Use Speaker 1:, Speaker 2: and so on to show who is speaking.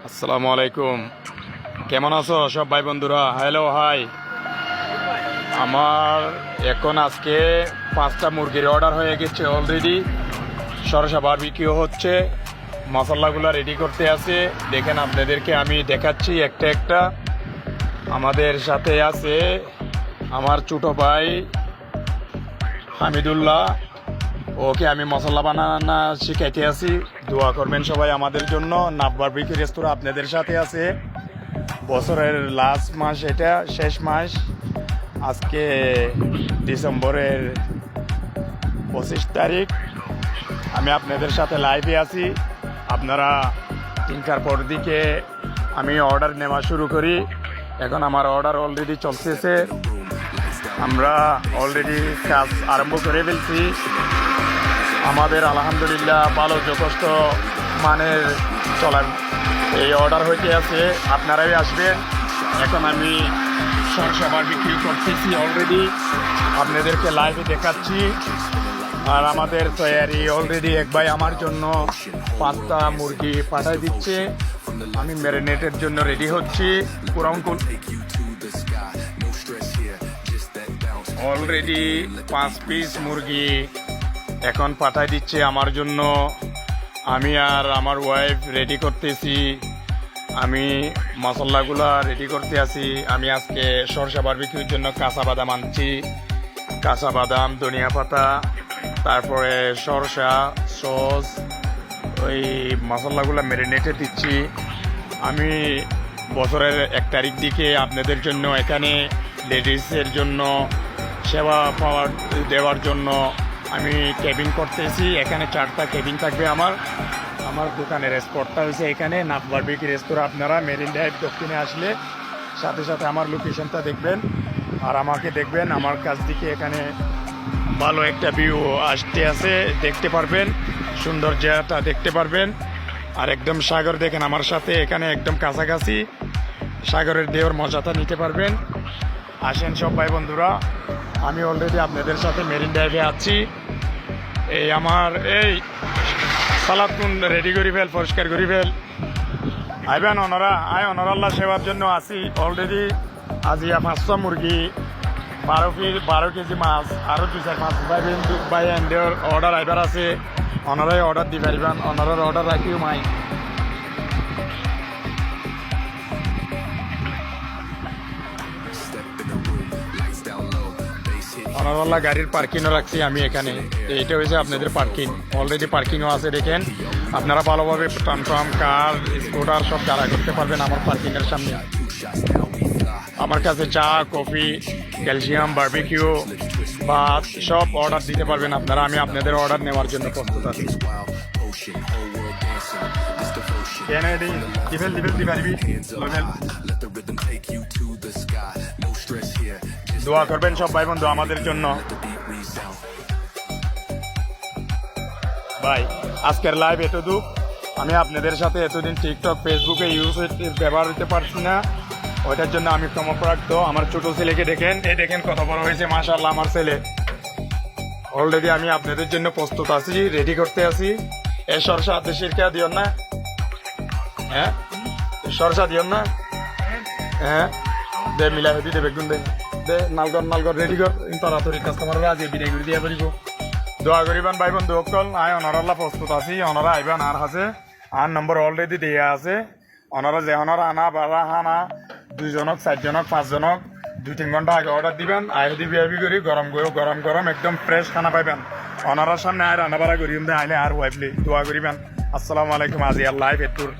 Speaker 1: আসসালামু আলাইকুম, কেমন আছো সব ভাই বন্ধুরা? Hello hi. আমার এখন আজকে 5টা মুরগির অর্ডার হয়ে গেছে অলরেডি। সরষা বারবিকিউ হচ্ছে, মশলাগুলো রেডি করতে আছে। দেখেন আপনাদেরকে আমি দেখাচ্ছি একটা একটা। আমাদের সাথে আছে আমার ছোট ভাই হামিদুল্লাহ, ওকে আমি মশলা বানানা শিখাইতে আছি। দোয়া করবেন সবাই আমাদের জন্য। নাফ বারবিকিউ রেস্তোরাঁ আপনাদের সাথে আছে। বছরের লাস্ট মাস, এটা শেষ মাস। আজকে ডিসেম্বরের 25 তারিখ। আমি আপনাদের সাথে লাইভে আছি। আপনারা 3টার পর দিকে আমি অর্ডার নেওয়া শুরু করি। এখন আমার অর্ডার অলরেডি চলতেছে। আমরা অলরেডি কাজ আরম্ভ করে ফেলছি। আমাদের আলহামদুলিল্লাহ ভালো যথেষ্ট মানের চলার এই অর্ডার হইতে আছে। আপনারাই আসবেন। এখন আমি সরষা বারবিকিউ করতেছি অলরেডি, আপনাদেরকে লাইভে দেখাচ্ছি। আর আমাদের তৈরি অলরেডি এক ভাই আমার জন্য 5টা মুরগি পাঠাই দিচ্ছে। আমি ম্যারিনেটের জন্য রেডি হচ্ছি। অলরেডি 5 পিস মুরগি এখন পাঠাই দিচ্ছে আমার জন্য। আমি আর আমার ওয়াইফ রেডি করতেছি। আমি মশলাগুলা রেডি করতে আছি। আমি আজকে সরষা বারবিকিউর জন্য কাঁচা বাদাম আনছি। কাঁচা বাদাম, ধনিয়া পাতা, তারপরে সরষা, সস, ওই মশলাগুলো ম্যারিনেটে দিচ্ছি। আমি বছরের 1 তারিখ দিকে আপনাদের জন্য এখানে লেডিসের জন্য সেবা পাওয়ার দেওয়ার জন্য আমি কেবিন করতেছি। এখানে 4টা কেবিন থাকবে। আমার দোকানের স্পটটা হয়েছে এখানে নাফ বারবিকিউ রেস্তোরাঁ। আপনারা মেরিন ড্রাইভ দক্ষিণে আসলে সাথে সাথে আমার লোকেশনটা দেখবেন আর আমাকে দেখবেন। আমার কাছ থেকে এখানে ভালো একটা ভিউ আসতে আছে, দেখতে পারবেন, সুন্দর জায়গাটা দেখতে পারবেন। আর একদম সাগর দেখেন আমার সাথে, এখানে একদম কাছাকাছি সাগরের ঢেউর মজাটা নিতে পারবেন। আসেন সব ভাই বন্ধুরা। আমি অলরেডি আপনাদের সাথে মেরিন ড্রাইভে আছি। এই আমার এই সালাদকুন রেডি করি ফেল, পরিষ্কার করি ফেল। আইবেন অনরা, অনরাল্লাহ সেবার জন্য আছি অলরেডি। আজিয়া 500 মুরগি, 12 কেজি মাছ, আরও 2-4 মাছ বাই এন্ডের অর্ডার আইবার আছে। অনারাই অর্ডার দি পারিবেন, অনারার অর্ডার রাখিও মাই। অনারাল্লাহ গাড়ির পার্কিংও রাখছি আমি এখানে। এইটা হয়েছে আপনাদের পার্কিং। অলরেডি পার্কিংও আছে, দেখেন। আপনারা ভালোভাবে টমটম, কার, স্কুটার সব দাঁড়া করতে পারবেন আমার পার্কিংয়ের সামনে। আমার কাছে চা, কফি, ক্যালসিয়াম, বারবিকিউ, ভাত সব অর্ডার দিতে পারবেন আপনারা। আমি আপনাদের অর্ডার নেওয়ার জন্য প্রস্তুত আছি। দোয়া করবেন সব ভাই বন্ধু আমাদের জন্য। ভাই আজকের লাইভ এতটুক। আমি আপনাদের সাথে এতদিন টিকটক, ফেসবুকে ব্যবহার হতে পারছি না, ওইটার জন্য আমি ক্ষমাপ্রার্থ। আমার ছোট ছেলেকে দেখেন, দেখেন কত বড় হয়েছে মাশাআল্লাহ আমার ছেলে। অলরেডি আমি আপনাদের জন্য প্রস্তুত আছি, রেডি করতে আছি। এই সরষা দেশের কে দিও না, হ্যাঁ সরষা দিও না, হ্যাঁ দে মিলাই হবি, দে বেগুন দে, নালগর রেডি কর। তাড়াতাড়ি কাস্টমাররা আজ বিদায় করে দিয়ে পারিব। দোয়া করিবেন ভাই বন্ধু অকল। অনারাল্লাহ প্রস্তুত আছি। অনারা আইবেন। আর আছে আর নম্বর অলরেডি দেওয়া আছে। অনারা যে অনারা আনা বাড়া হানা 2 জনক, 4 জনক, 5 জনক 2-3 ঘন্টা আগে অর্ডার দিবেন। আইডি বিআইবি করি গরম একদম ফ্রেশ খানা পাইবেন। অনারার সামনে আর রান্না বাড়া করি আইলে আর ওয়াইফলি। দোয়া করিবেন। আসসালামু আলাইকুম। আজি আর লাইভ এটুর